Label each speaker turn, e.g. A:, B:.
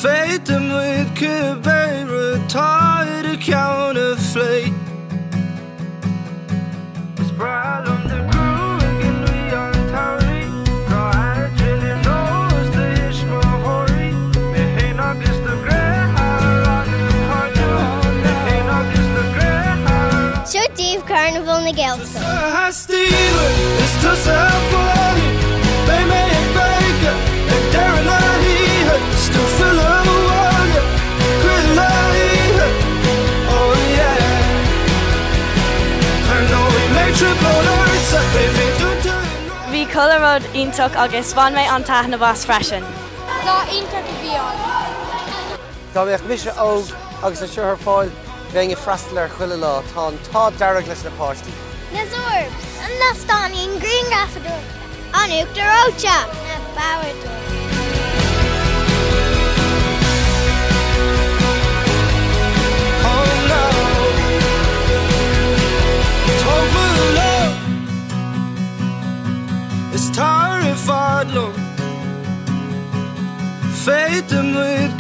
A: Fate them with Kibera, tied a counterfeit. It's bright on the crew, again we are Tauri. Go ahead, Jillian knows the Ishma Hori. Me hey knock is the grey hair on the cardio. Me hey knock is the grey hair.
B: Show Dave Carnabhal nGaelscoileanna.
A: Steven, it's to Savoy. They make Baker, and Darren Ahee, still fill up the water. Quit lying, oh yeah. I know we make triple hurts, baby,
C: Bhí colourród ionach agus bhain mé an Carnabhal freisin.
D: Tá ionach a bhí an.
E: Tá bheith mise óg agus a siúr fáil bheith freistal ar chuile lá tá dearg leis na páistí.
B: Nas orbs, an nastani in green gaffador. Anuk de rocha, na bowerdoor.
A: oh no. Total love, it's terrified, no. Fate them with